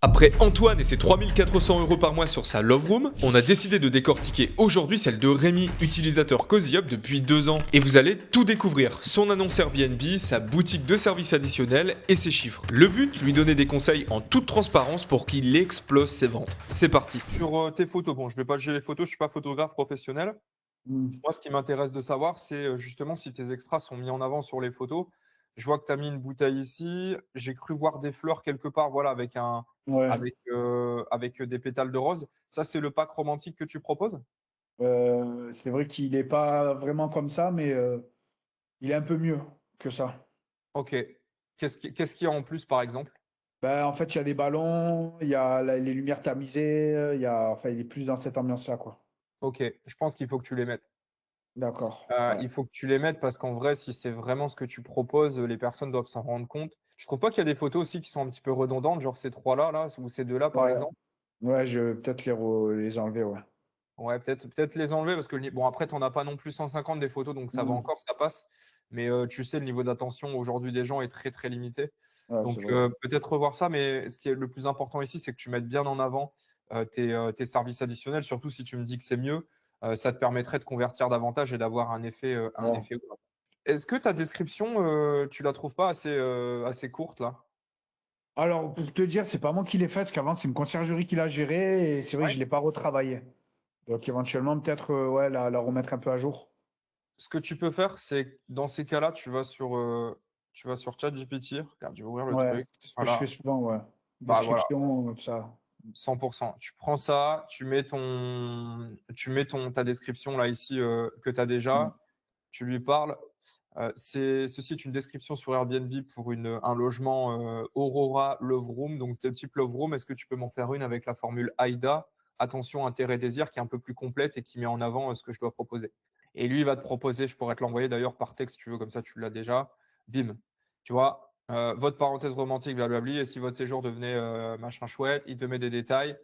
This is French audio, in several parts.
Après Antoine et ses 3400 € par mois sur sa Love Room, on a décidé de décortiquer aujourd'hui celle de Rémi, utilisateur CozyUp depuis 2 ans. Et vous allez tout découvrir, son annonce Airbnb, sa boutique de services additionnels et ses chiffres. Le but, lui donner des conseils en toute transparence pour qu'il explose ses ventes. C'est parti. Sur tes photos, bon je vais pas juger les photos, je suis pas photographe professionnel. Moi ce qui m'intéresse de savoir c'est justement si tes extras sont mis en avant sur les photos. Je vois que tu as mis une bouteille ici, j'ai cru voir des fleurs quelque part, voilà, avec Ouais, avec des pétales de rose. Ça, c'est le pack romantique que tu proposes? c'est vrai qu'il est pas vraiment comme ça, mais il est un peu mieux que ça. OK. Qu'est-ce qu'il y a en plus, par exemple? Bah, en fait, il y a des ballons, il y a la les lumières tamisées, il y a enfin, il est plus dans cette ambiance-là, quoi. OK, je pense qu'il faut que tu les mettes. D'accord, ouais. Il faut que tu les mettes parce qu'en vrai, si c'est vraiment ce que tu proposes, les personnes doivent s'en rendre compte. Je trouve pas qu'il y a des photos aussi qui sont un petit peu redondantes, genre ces 3 là, ou ces 2 là, par Ouais, exemple? ouais, je vais peut-être les enlever, ouais. Ouais, peut-être les enlever parce que le ni bon, après, tu en as pas non plus 150 des photos, donc ça va Mmh. encore, ça passe. Mais, tu sais, le niveau d'attention aujourd'hui des gens est très, très limité. Ouais, Donc, c'est vrai. peut-être revoir ça, mais ce qui est le plus important ici, c'est que tu mettes bien en avant, tes services additionnels, surtout si tu me dis que c'est mieux, ça te permettrait de convertir davantage et d'avoir un Ouais. effet wow. Est-ce que ta description, tu la trouves pas assez courte là? Alors, pour te dire, c'est pas moi qui l'ai fait, parce qu'avant, c'est une conciergerie qui l'a géré et c'est vrai que Ouais. je l'ai pas retravaillé. Donc éventuellement, peut-être, ouais, la remettre un peu à jour. Ce que tu peux faire, c'est dans ces cas-là, tu vas sur ChatGPT. Regarde, je vais ouvrir le Ouais, truc. c'est ce que je fais Voilà, souvent, ouais. bah, voilà, Description, ça. 100. Tu prends ça, tu mets ta description là ici, que tu as Mmh. déjà, tu lui parles. Ceci est une description sur Airbnb pour un logement, Aurora Love Room, donc de type Love Room. Est-ce que tu peux m'en faire une avec la formule AIDA, attention, intérêt, désir, qui est un peu plus complète et qui met en avant, ce que je dois proposer? Et lui, il va te proposer, je pourrais te l'envoyer d'ailleurs par texte si tu veux, comme ça tu l'as déjà. Bim, tu vois? Votre parenthèse romantique, blablabli, et si votre séjour devenait, machin chouette, il te met des détails.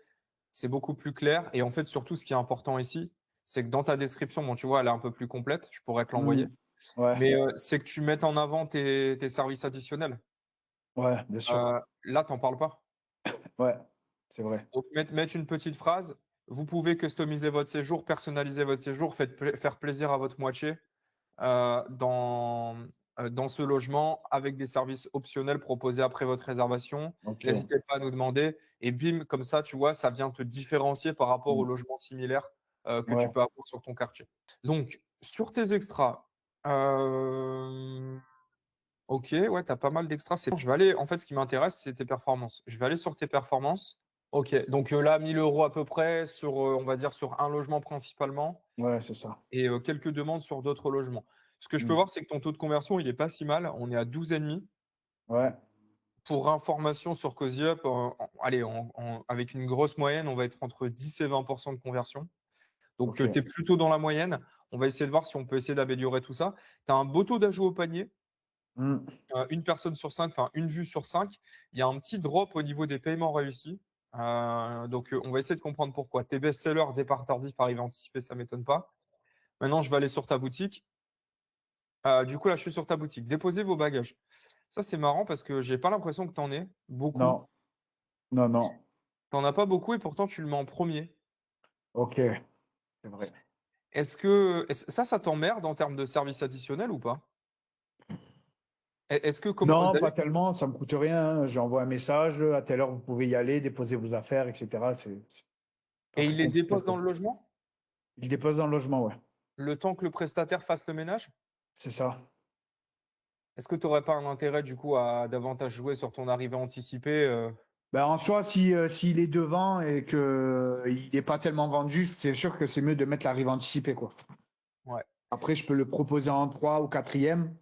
C'est beaucoup plus clair et en fait, surtout, ce qui est important ici, c'est que dans ta description, bon, tu vois, elle est un peu plus complète, je pourrais te Mmh. l'envoyer, Ouais, mais c'est que tu mettes en avant tes services additionnels. ouais, bien sûr. Là, tu en parles pas. Ouais, c'est vrai. Donc mettre une petite phrase: «Vous pouvez customiser votre séjour, personnaliser votre séjour, faire plaisir à votre moitié, dans ce logement avec des services optionnels proposés après votre réservation. OK. N'hésitez pas à nous demander», et bim, comme ça, tu vois, ça vient te différencier par rapport aux Mmh. logements similaires, que tu Ouais. peux avoir sur ton quartier. Donc sur tes extras, hem, OK, ouais, tu as pas mal d'extras, c'est bon. Je vais aller en fait, ce qui m'intéresse, c'est tes performances. Je vais aller sur tes performances. OK, donc là, 1 000 € à peu près sur, on va dire sur un logement principalement, Ouais, c'est ça. et quelques demandes sur d'autres logements. Ce que je peux Mmh. voir, c'est que ton taux de conversion, il est pas si mal. On est à 12,5. Ouais. Pour information sur CozyUp, allez, avec une grosse moyenne, on va être entre 10 et 20 de conversion. Donc, OK. tu es plutôt dans la moyenne. On va essayer de voir si on peut essayer d'améliorer tout ça. Tu as un beau taux d'ajout au panier, Mmh. 1 personne sur 5, enfin 1 vue sur 5. Il y a un petit drop au niveau des paiements réussis. Donc, on va essayer de comprendre pourquoi. Tes best-sellers, départ tardif, arrivée anticipée, ça m'étonne pas. Maintenant, je vais aller sur ta boutique. Du coup, là, je suis sur ta boutique. Déposez vos bagages. Ça, c'est marrant parce que j'ai pas l'impression que tu en aies beaucoup. Non, non, non. Tu en as pas beaucoup et pourtant tu le mets en premier. OK, c'est vrai. Ça t'emmerde en termes de service additionnel ou pas? Est-ce que comment Non, d'ailleurs, pas tellement, ça me coûte rien, hein. J'envoie un message, à telle heure vous pouvez y aller, déposer vos affaires et cetera. C'est pas et très il les compliqué, dépose quoi. dans le logement? Il dépose dans le logement, ouais. Le temps que le prestataire fasse le ménage? C'est ça. Est-ce que tu aurais pas un intérêt du coup à davantage jouer sur ton arrivée anticipée? Ben, en soi, si, s'il est devant et qu'il est pas tellement vendu, c'est sûr que c'est mieux de mettre l'arrivée anticipée, quoi. Ouais, Après, je peux le proposer en 3 ou 4e,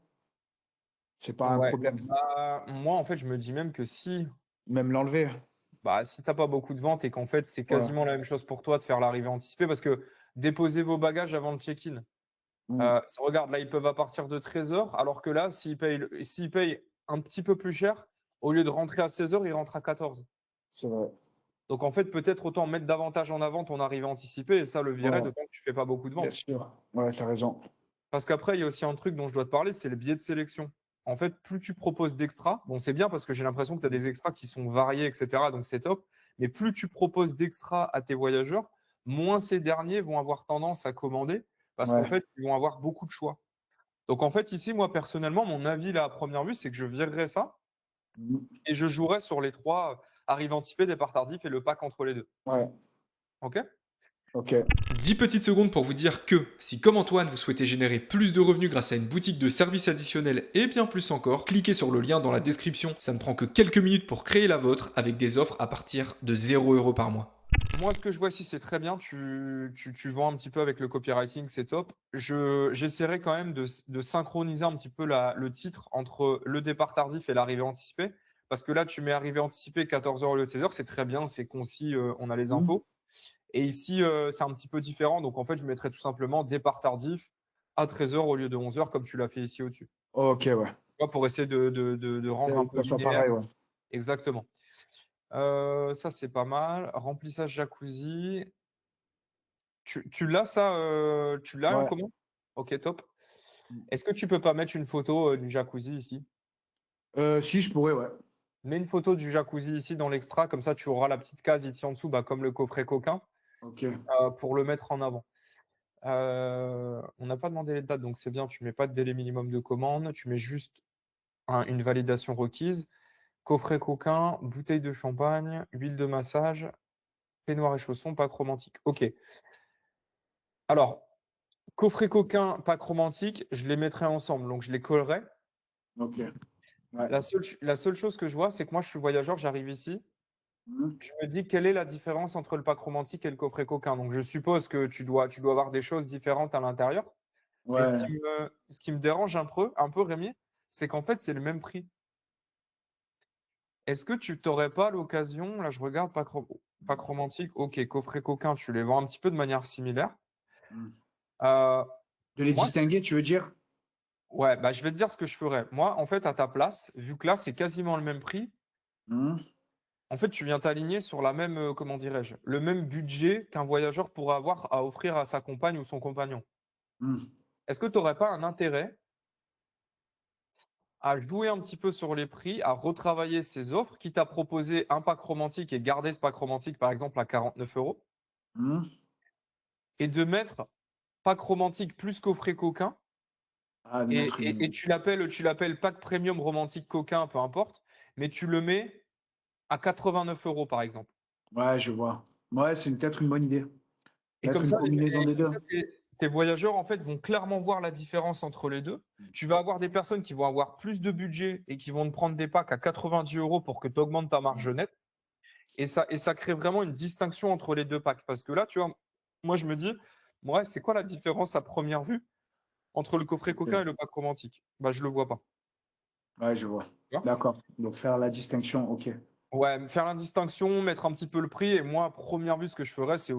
c'est pas un ouais. problème. Bah, moi, en fait, je me dis même que si, Même l'enlever. bah, si tu pas beaucoup de ventes et qu'en fait, c'est Ouais. quasiment la même chose pour toi de faire l'arrivée anticipée parce que déposer vos bagages avant le check-in. Mmh. Regarde, là, ils peuvent à partir de 13 h, alors que là, s'ils payent un petit peu plus cher, au lieu de rentrer à 16 h, ils rentrent à 14. C'est vrai. Donc en fait, peut-être autant mettre davantage en avant ton arrivée anticipée et ça le virer, Ouais, d'autant que tu fais pas beaucoup de bien ventes. sûr. Ouais, tu as raison. Parce qu'après, il y a aussi un truc dont je dois te parler, c'est le biais de sélection. en fait, plus tu proposes d'extras, bon, c'est bien parce que j'ai l'impression que tu as des extras qui sont variés, etc. Donc, c'est top. Mais plus tu proposes d'extras à tes voyageurs, moins ces derniers vont avoir tendance à commander parce qu'en Ouais. fait, ils vont avoir beaucoup de choix. Donc, en fait, ici, moi, personnellement, mon avis là, à première vue, c'est que je virerais ça Mhm. et je jouerais sur les trois arrivées anticipées, départ tardif et le pack entre les deux. Ouais. OK? Ok. 10 petites secondes pour vous dire que, si comme Antoine vous souhaitez générer plus de revenus grâce à une boutique de services additionnels et bien plus encore, cliquez sur le lien dans la description, ça ne prend que quelques minutes pour créer la vôtre avec des offres à partir de 0 € par mois. Moi, ce que je vois ici, c'est très bien. Tu vends un petit peu avec le copywriting, c'est top. J'essaierai quand même de synchroniser un petit peu le titre entre le départ tardif et l'arrivée anticipée. Parce que là, tu mets arrivée anticipée 14 heures au lieu de 16 heures. C'est très bien, c'est concis, on a les Mhm. infos. Et ici, c'est un petit peu différent. Donc, en fait, je mettrai tout simplement départ tardif à 13 heures au lieu de 11 heures, comme tu l'as fait ici au-dessus. Ok, ouais. Tu vois, pour essayer de rendre un Que peu ça soit linéaire. pareil, ouais. Exactement. Ça, c'est pas mal. Remplissage jacuzzi. Tu l'as ça, tu l'as en Ouais. commun? OK, top. Est-ce que tu peux pas mettre une photo, du jacuzzi ici? Si, je pourrais, ouais. Mets une photo du jacuzzi ici dans l'extra, comme ça tu auras la petite case ici en dessous, bah, comme le coffret coquin, Ok. pour le mettre en avant. On n'a pas demandé les dates, donc c'est bien, tu mets pas de délai minimum de commande, tu mets juste une validation requise. Coffret coquin, bouteille de champagne, huile de massage, peignoir et chaussons, pack romantique. OK. Alors, coffret coquin, pack romantique, je les mettrai ensemble, donc je les collerai. Ok. Ouais. La seule chose que je vois, c'est que moi, je suis voyageur, j'arrive ici. Mhm. Je me dis, quelle est la différence entre le pack romantique et le coffret coquin? Donc, je suppose que tu dois avoir des choses différentes à l'intérieur. Mais ce Ouais. qui me dérange un peu, Rémi, c'est qu'en fait, c'est le même prix. Est-ce que tu t'aurais pas l'occasion, là, je regarde pack romantique, ok, coffret coquin, tu les vends un petit peu de manière similaire. Mhm. Euh, De les moi, distinguer, tu veux dire? ouais, bah, je vais te dire ce que je ferais. Moi, en fait, à ta place, vu que là, c'est quasiment le même prix, Mhm. en fait, tu viens t'aligner sur la même, comment dirais-je, le même budget qu'un voyageur pourrait avoir à offrir à sa compagne ou son compagnon. Mhm. Est-ce que tu n'aurais pas un intérêt à jouer un petit peu sur les prix, à retravailler ses offres, quitte à proposer un pack romantique et garder ce pack romantique, par exemple, à 49 euros, Mhm. et de mettre pack romantique plus coffret coquin, Ah, de et, mettre et- et une. tu l'appelles pack premium romantique coquin, peu importe, mais tu le mets à 89 euros, par exemple. Ouais, je vois. Ouais, c'est peut-être une bonne idée. Et Mettre comme une ça, combinaison des deux. tes voyageurs en fait vont clairement voir la différence entre les deux. Tu vas avoir des personnes qui vont avoir plus de budget et qui vont te prendre des packs à 90 euros pour que tu augmentes ta marge nette. Et ça crée vraiment une distinction entre les deux packs. Parce que là, tu vois, moi je me dis, ouais, c'est quoi la différence à première vue entre le coffret Ok. coquin et le pack romantique? Bah, je le vois pas. Ouais, je vois. Tu vois. D'accord. Donc faire la distinction, ok. Ouais, faire la distinction, mettre un petit peu le prix. Et moi, à première vue, ce que je ferais, c'est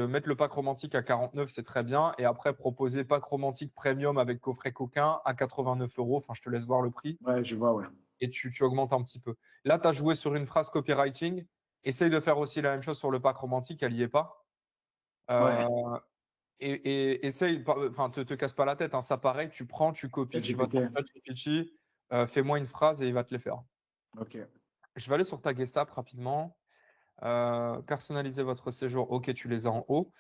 mettre le pack romantique à 49, c'est très bien. Et après, proposer pack romantique premium avec coffret coquin à 89 euros. Enfin, je te laisse voir le prix Ouais, je vois, ouais. et tu augmentes un petit peu. Là, tu as joué sur une phrase copywriting. Essaye de faire aussi la même chose sur le pack romantique, elle n'y est pas. Ouais, Euh, et essaye, enfin, te casse pas la tête, hein, ça pareil, tu prends, tu copies, tu vas sur ChatGPT. ChatGPT, fais-moi une phrase et il va te les faire. Ok. Je vais aller sur ta Gestapo rapidement. Personnaliser votre séjour, ok, tu les as en haut.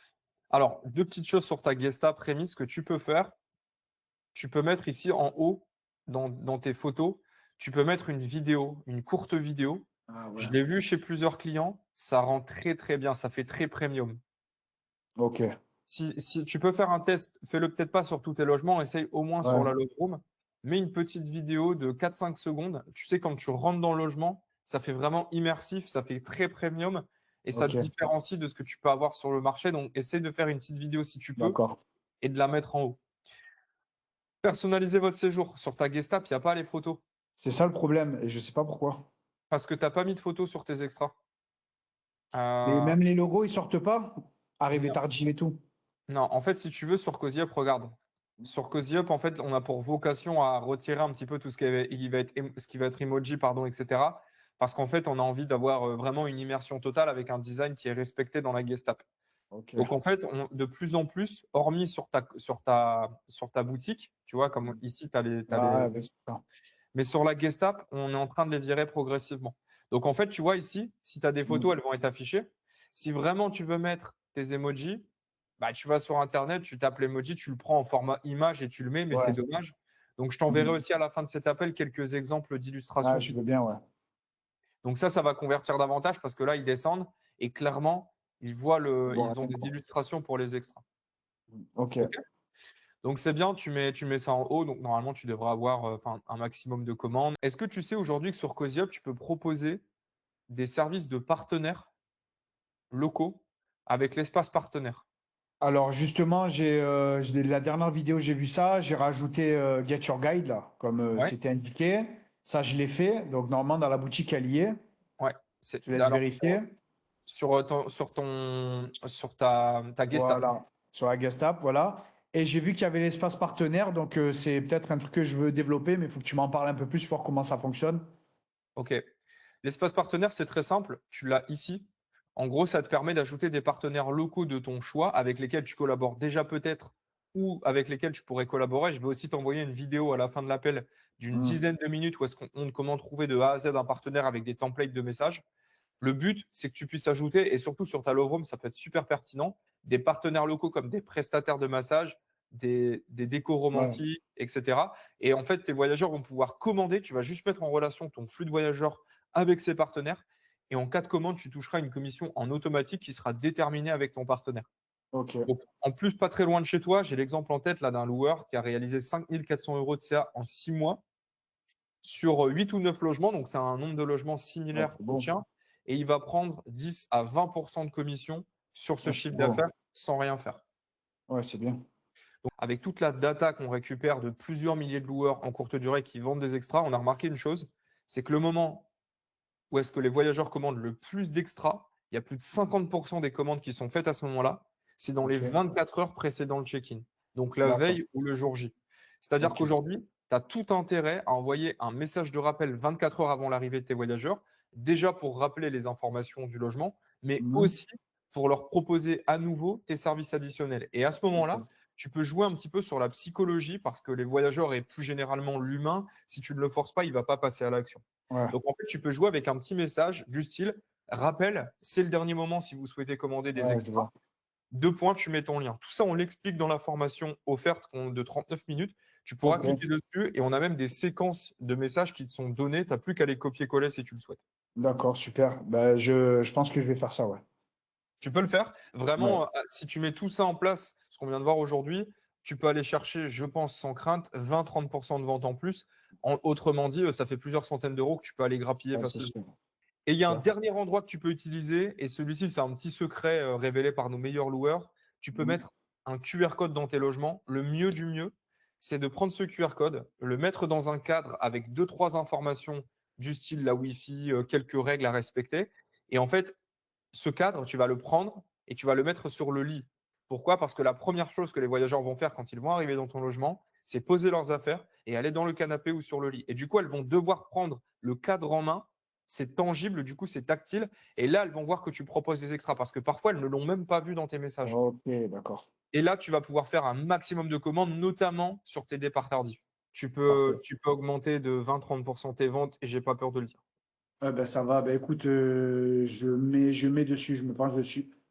Alors, deux petites choses sur ta Gesta prémisse que tu peux faire. Tu peux mettre ici en haut, dans tes photos, tu peux mettre une vidéo, une courte vidéo. Ah ouais. Je l'ai vu chez plusieurs clients, ça rend très très bien, ça fait très premium. Ok. Si tu peux faire un test, fais-le peut-être pas sur tous tes logements, essaye au moins sur la Ouais. Love Room. Mets une petite vidéo de 4-5 secondes. Tu sais, quand tu rentres dans le logement, ça fait vraiment immersif, ça fait très premium et ça te Ok. différencie de ce que tu peux avoir sur le marché. Donc, essaye de faire une petite vidéo si tu peux D'accord. et de la mettre en haut. Personnalisez votre séjour. Sur ta Gestap, il n'y a pas les photos C'est ça le problème, et je sais pas pourquoi. parce que tu n'as pas mis de photos sur tes extras. Et Euh, même les logos, ils sortent pas. Arrivé non, tardif et tout. non, en fait, si tu veux, sur Cozy Up, regarde. Sur Cozy Up, en fait, on a pour vocation à retirer un petit peu tout ce qui va être emoji, pardon, etc. Parce qu'en fait, on a envie d'avoir vraiment une immersion totale avec un design qui est respecté dans la Gestap. Ok. Donc, en fait, de plus en plus, hormis sur ta boutique, tu vois, comme ici, tu as Ouais, ouais, c'est ça. mais sur la guest app, on est en train de les virer progressivement. Donc, en fait, tu vois ici, si tu as des photos, elles vont être affichées. Si vraiment tu veux mettre tes emojis, bah, tu vas sur Internet, tu tapes l'emoji, tu le prends en format image et tu le mets, mais c'est Ouais. dommage. Donc, je t'enverrai aussi à la fin de cet appel quelques exemples Ah, d'illustrations. je veux bien, ouais. Donc, ça va convertir davantage parce que là, ils descendent et clairement, Bon, ils ont des illustrations pour les extras. ok. OK? Donc c'est bien, tu mets ça en haut, donc normalement tu devrais avoir un maximum de commandes. Est-ce que tu sais aujourd'hui que sur CozyUp, tu peux proposer des services de partenaires locaux avec l'espace partenaire? Alors justement, la dernière vidéo, j'ai vu ça. J'ai rajouté Get Your Guide là, comme Ouais, c'était indiqué. Ça, je l'ai fait. Donc normalement, dans la boutique, elle y est. ouais. Je te laisse Alors vérifier. sur ta guest app. Voilà, sur la Guest App, voilà. Et j'ai vu qu'il y avait l'espace partenaire, donc c'est peut-être un truc que je veux développer, mais il faut que tu m'en parles un peu plus, voir comment ça fonctionne. OK. L'espace partenaire, c'est très simple. Tu l'as ici. En gros, ça te permet d'ajouter des partenaires locaux de ton choix avec lesquels tu collabores déjà peut-être ou avec lesquels tu pourrais collaborer. Je vais aussi t'envoyer une vidéo à la fin de l'appel d'une Hmm. dizaine de minutes où est-ce qu'on montre comment trouver de A à Z un partenaire avec des templates de messages. Le but, c'est que tu puisses ajouter, et surtout sur ta Love Room, ça peut être super pertinent, des partenaires locaux comme des prestataires de massage, des décos Ouais, romantiques, etc. Et en fait, tes voyageurs vont pouvoir commander. Tu vas juste mettre en relation ton flux de voyageurs avec ses partenaires. Et en cas de commande, tu toucheras une commission en automatique qui sera déterminée avec ton partenaire. ok. Donc, en plus, pas très loin de chez toi, j'ai l'exemple en tête là d'un loueur qui a réalisé 5 400 € de CA en 6 mois sur 8 ou 9 logements, donc c'est un nombre de logements Ouais, similaire c'est au bon. tien, et il va prendre 10 à 20% de commission sur ce Ouais, c'est chiffre bon. d'affaires sans rien faire. Ouais, c'est bien. Donc, avec toute la data qu'on récupère de plusieurs milliers de loueurs en courte durée qui vendent des extras, on a remarqué une chose, c'est que le moment où est-ce que les voyageurs commandent le plus d'extras, il y a plus de 50% des commandes qui sont faites à ce moment-là, c'est dans les Ok. 24 heures précédant le check-in, donc la D'accord. veille ou le jour J. C'est-à-dire Ok. qu'aujourd'hui, tu as tout intérêt à envoyer un message de rappel 24 heures avant l'arrivée de tes voyageurs, déjà pour rappeler les informations du logement, mais Mhm. aussi pour leur proposer à nouveau tes services additionnels. Et à ce moment-là, Ok. tu peux jouer un petit peu sur la psychologie parce que les voyageurs et plus généralement l'humain, si tu ne le forces pas, il ne va pas passer à l'action. Ouais. Donc, en fait, tu peux jouer avec un petit message du style rappel, c'est le dernier moment si vous souhaitez commander des Ouais, je extras. vois. 2 points, tu mets ton lien. Tout ça, on l'explique dans la formation offerte de 39 minutes. Tu pourras Ok. cliquer dessus et on a même des séquences de messages qui te sont donnés. Tu n'as plus qu'à les copier-coller si tu le souhaites. D'accord, super. Bah, je pense que je vais faire ça, ouais. Tu peux le faire. Ouais. Vraiment, si tu mets tout ça en place, ce qu'on vient de voir aujourd'hui, tu peux aller chercher, je pense, sans crainte, 20-30% de vente en plus. Autrement dit, ça fait plusieurs centaines d'euros que tu peux aller grappiller Ouais, c'est facilement. sûr. Et il y a un Super. dernier endroit que tu peux utiliser, et celui-ci, c'est un petit secret révélé par nos meilleurs loueurs. Tu peux Mhm. mettre un QR code dans tes logements. Le mieux du mieux, c'est de prendre ce QR code, le mettre dans un cadre avec deux, trois informations du style la Wi-Fi, quelques règles à respecter. Et en fait, ce cadre, tu vas le prendre et tu vas le mettre sur le lit. Pourquoi? Parce que la première chose que les voyageurs vont faire quand ils vont arriver dans ton logement, c'est poser leurs affaires et aller dans le canapé ou sur le lit. Et du coup, elles vont devoir prendre le cadre en main. C'est tangible, du coup, c'est tactile. Et là, elles vont voir que tu proposes des extras parce que parfois, elles ne l'ont même pas vu dans tes messages. Ok, d'accord. Et là, tu vas pouvoir faire un maximum de commandes, notamment sur tes départs tardifs. Tu peux, Parfait. tu peux augmenter de 20-30% tes ventes et j'ai pas peur de le dire. Ouais, ben, ça va. Ben, écoute, je mets dessus, je me penche dessus.